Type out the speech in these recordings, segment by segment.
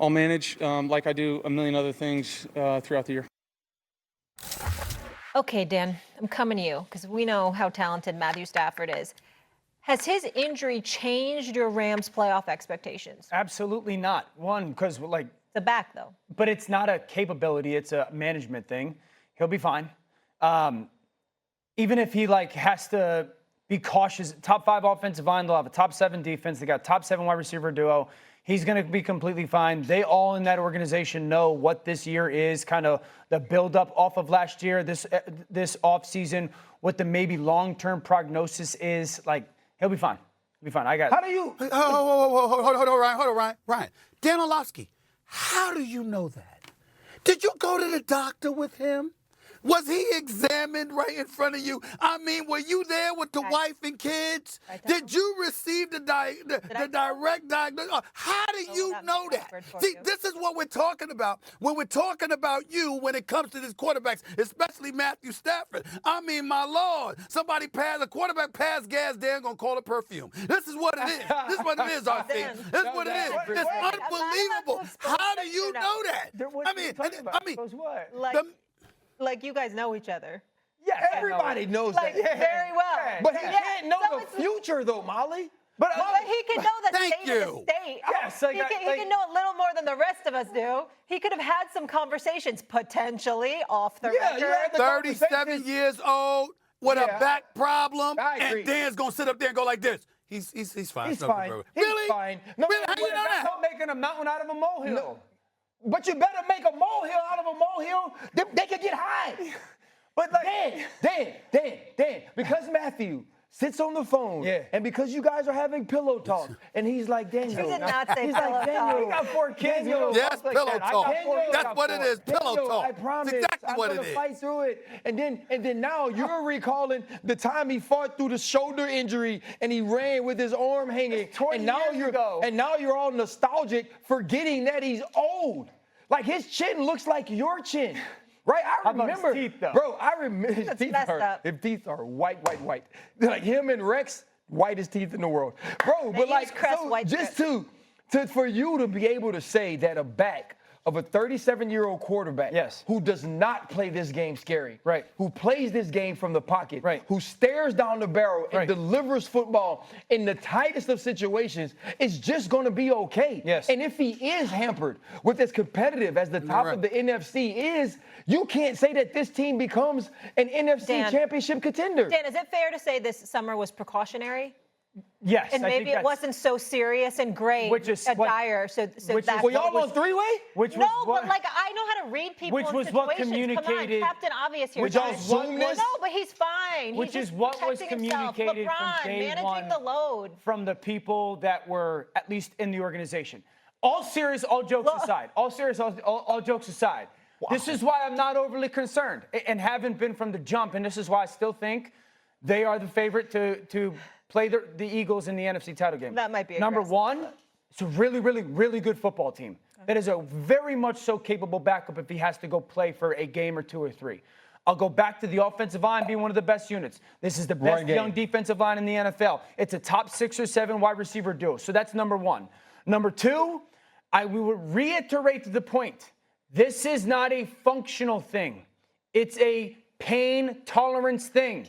I'll manage like I do a million other things throughout the year. Okay, Dan, I'm coming to you because we know how talented Matthew Stafford is. Has his injury changed your Rams playoff expectations? Absolutely not. One, because The back, though. but it's not a capability; it's a management thing. He'll be fine. Even if he has to be cautious, top 5 offensive line, they'll have a top 7 defense. They got top 7 wide receiver duo. He's going to be completely fine. They all in that organization know what this year is, kind of the buildup off of last year, this offseason, what the maybe long-term prognosis is. He'll be fine. He'll be fine. How do you? Hold on, Ryan. Dan Orlovsky, how do you know that? Did you go to the doctor with him? Was he examined right in front of you? I mean, were you there with the wife and kids? Did you receive the direct diagnosis? How do you know that? See, this is what we're talking about when we're talking about you when it comes to these quarterbacks, especially Matthew Stafford. I mean, my Lord, a quarterback pass gas, they're going to call it perfume. This is what it is. This is what it is, RC. This is what it is. It's unbelievable. How do you know that? Like you guys know each other. Yeah, everybody knows that. Very well. But he can't know the future, though, Molly. But he can know the state of the state. Yes, he can know a little more than the rest of us do. He could have had some conversations, potentially, off the record. 37 years old with a back problem, and Dan's going to sit up there and go like this. He's fine. He's fine. Really? He's fine. No, really? How you know that? That's not making a mountain out of a molehill. No. But you better make a molehill out of a molehill. They could get high. But Dan, because Matthew sits on the phone, and because you guys are having pillow talk, and he's like, Daniel. He did not say he's pillow like, Daniel, talk. he got 4 kids. Yes, pillow talk. That's what it is, pillow Daniel, talk. I promise. Exactly I'm what gonna it is. fight through it. And then now you're recalling the time he fought through the shoulder injury and he ran with his arm hanging. And now you're all nostalgic, forgetting that he's old. Like his chin looks like your chin. Right, I remember, his teeth, though? Bro. I remember his teeth are white. Like him and Rex, whitest teeth in the world, bro. But for you to be able to say that a back of a 37-year-old quarterback, who does not play this game scary, who plays this game from the pocket, who stares down the barrel and delivers football in the tightest of situations, is just going to be okay. Yes. And if he is hampered with as competitive as the top of the NFC is, you can't say that this team becomes an NFC championship contender. Dan, is it fair to say this summer was precautionary? Yes. And maybe it wasn't so serious and great, dire. So that's were y'all on 3-way? But I know how to read people in situations. What communicated. Come on, Captain Obvious here. Would y'all zoom this? No, but he's fine. Which is what was communicated from day one. Managing the load. From the people that were at least in the organization. All jokes aside. All jokes aside. Wow. This is why I'm not overly concerned and haven't been from the jump. And this is why I still think they are the favorite to play the Eagles in the NFC title game. That might be Number one, it's a really, really, really good football team. That is a very much so capable backup if he has to go play for a game or 2 or 3. I'll go back to the offensive line being one of the best units. This is the best young defensive line in the NFL. It's a top 6 or 7 wide receiver duo. So that's number one. Number two, I will reiterate the point. This is not a functional thing. It's a pain tolerance thing.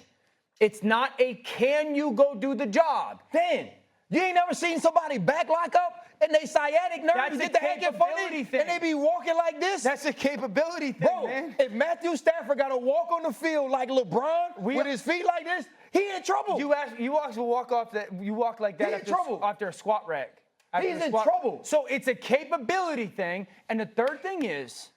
It's not a can you go do the job. Dan, you ain't never seen somebody back lock up and they sciatic nerves get the heck funny and they be walking like this? That's a capability thing, bro, man. If Matthew Stafford got to walk on the field like LeBron with his feet like this, he in trouble. You walk like that after a squat rack. He's in trouble. So it's a capability thing. And the third thing is,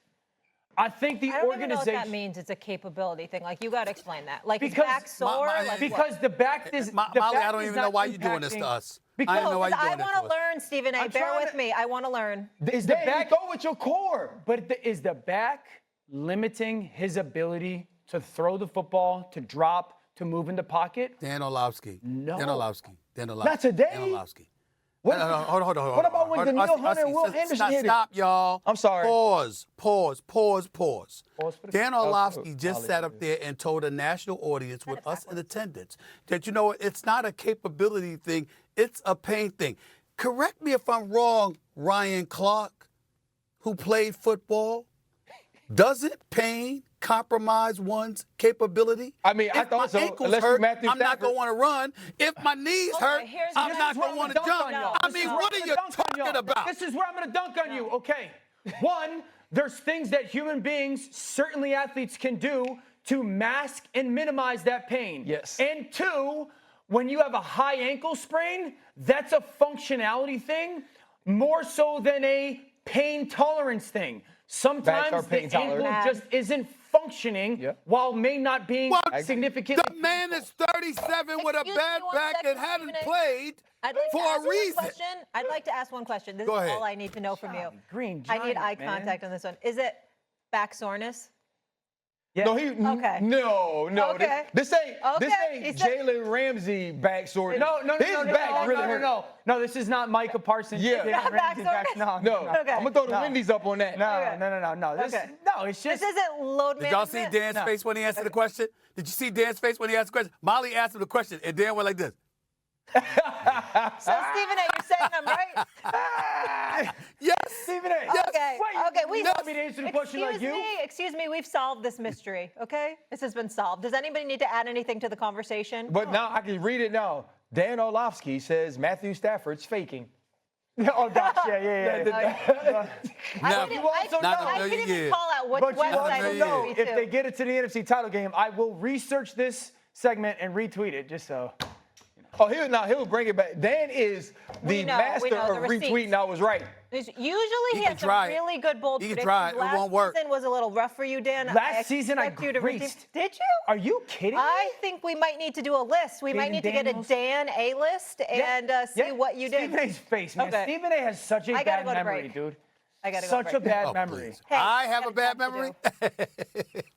I think the organization. I don't organization. even know what that means. It's a capability thing. Like, you got to explain that. Like, because, his back sore? Because the back is. Molly, I don't even know why you're doing this to us. I want to learn, Stephen A. Bear with me. I want to learn. Is the back go with your core? But is the back limiting his ability to throw the football, to drop, to move in the pocket? Dan Orlovsky. No. Dan Orlovsky. Not today. Dan Orlovsky. Hold on. What about when Daniil Hunter and Will Anderson hit it? Stop, y'all. I'm sorry. Pause. Dan Orlovsky just sat up there and told a national audience with us in attendance that, you know, it's not a capability thing. It's a pain thing. Correct me if I'm wrong, Ryan Clark. who played football? Doesn't pain compromise one's capability? I mean, I if thought my so. ankles Unless hurt, Matthew I'm not Stafford. going to want to run. If my knees hurt, here's I'm what not I'm going to want to dunk on jump. y'all. I This mean, is what where are I'm you gonna dunk on talking y'all. about? This is where I'm going to dunk on you. Okay. One, there's things that human beings, certainly athletes, can do to mask and minimize that pain. Yes. And two, when you have a high ankle sprain, that's a functionality thing more so than a pain tolerance thing. Sometimes the pain tolerant. ankle just isn't functioning while may not being significantly The man is 37 with a Excuse bad me one back second, and hadn't Stephen A. played I'd like to for ask a one reason. question. I'd like to ask one question. This Go is ahead. all I need to know from you. green I need giant, eye man. contact on this one. Is it back soreness? Yeah. No, Okay. no. Okay. This ain't Okay. He said- Jalen Ramsey back soreness. No, His back really hurt. No, this is not Micah Parsons. Yeah. Jalen Not back Ramsey's back. soreness? No. Okay. I'm gonna throw the No. Wendy's up on that. No. This, Okay. No, it's This just. isn't load Did y'all see management? Dan's face when he answered the question? Did you see Dan's face when he asked the question? Molly asked him the question, and Dan went like this. So, Stephen A., you're saying I'm right? Yes. Stephen A. Okay. Okay. You want me to answer the question like you? Excuse me. We've solved this mystery. Okay. This has been solved. Does anybody need to add anything to the conversation? But now I can read it now. Dan Orlovsky says Matthew Stafford's faking. Oh, gosh. Yeah. Now, I can even call out which But you website also it's know going to be if they get it to the NFC title game, I will research this segment and retweet it just so. Oh, he'll bring it back. Dan is the master of retweeting. I was right. Usually he has some really good bold He can predictions. try it. It won't work. Last season was a little rough for you, Dan. Last season I expect you to redeem- greased. Did you? Are you kidding me? I think we might need to do a list. We might need to get a Dan A list and see what you did. Stephen A's face, man. Okay. Stephen A has such a I gotta bad go to memory, break. dude. I gotta go Such to a break. bad Oh, memory. please. Hey, I have got a bad job to memory?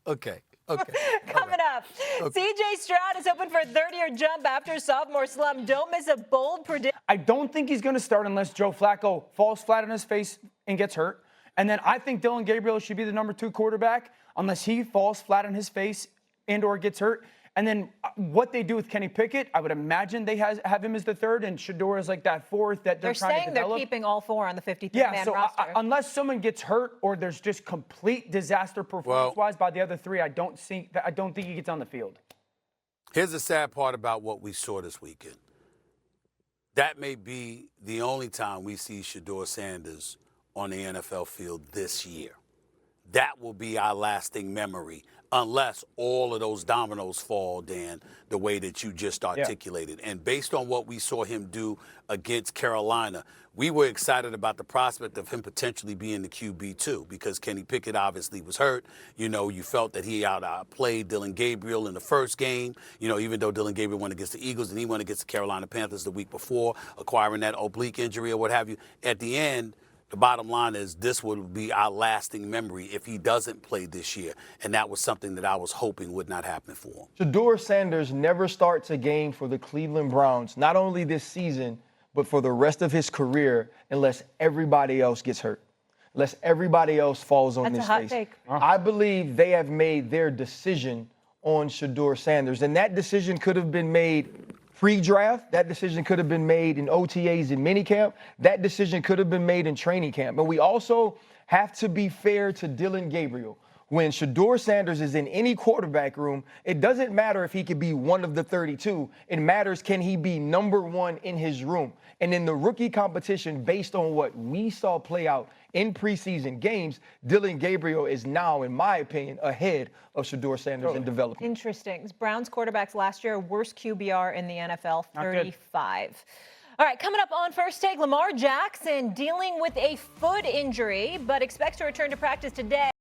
Okay. Coming up, C.J. Stroud is open for a third-year jump after sophomore slump. Don't miss a bold prediction. I don't think he's going to start unless Joe Flacco falls flat on his face and gets hurt. And then I think Dylan Gabriel should be the number 2 quarterback unless he falls flat on his face and or gets hurt. And then what they do with Kenny Pickett, I would imagine they have him as the 3rd and Shador is like that 4th that they're trying to develop. Saying they're keeping all 4 on the 53-man roster. Unless someone gets hurt or there's just complete disaster performance-wise by the other 3, I don't think he gets on the field. Here's the sad part about what we saw this weekend. That may be the only time we see Shador Sanders on the NFL field this year. That will be our lasting memory unless all of those dominoes fall, Dan, the way that you just articulated. Yeah. And based on what we saw him do against Carolina, we were excited about the prospect of him potentially being the QB too, because Kenny Pickett obviously was hurt. You know, you felt that he outplayed Dylan Gabriel in the first game, you know, even though Dylan Gabriel went against the Eagles and he went against the Carolina Panthers the week before, acquiring that oblique injury or what have you. At the end, the bottom line is this would be our lasting memory if he doesn't play this year. And that was something that I was hoping would not happen for him. Shador Sanders never starts a game for the Cleveland Browns, not only this season, but for the rest of his career, unless everybody else gets hurt, unless everybody else falls on That's his a hot face. take. I believe they have made their decision on Shador Sanders, and that decision could have been made pre-draft. That decision could have been made in OTAs in minicamp. That decision could have been made in training camp. But we also have to be fair to Dylan Gabriel. When Shador Sanders is in any quarterback room, it doesn't matter if he could be one of the 32. It matters, can he be number 1 in his room? And in the rookie competition, based on what we saw play out in preseason games, Dylan Gabriel is now, in my opinion, ahead of Shador Sanders in development. Interesting. Browns quarterbacks last year, worst QBR in the NFL, 35. All right, coming up on First Take, Lamar Jackson dealing with a foot injury, but expects to return to practice today.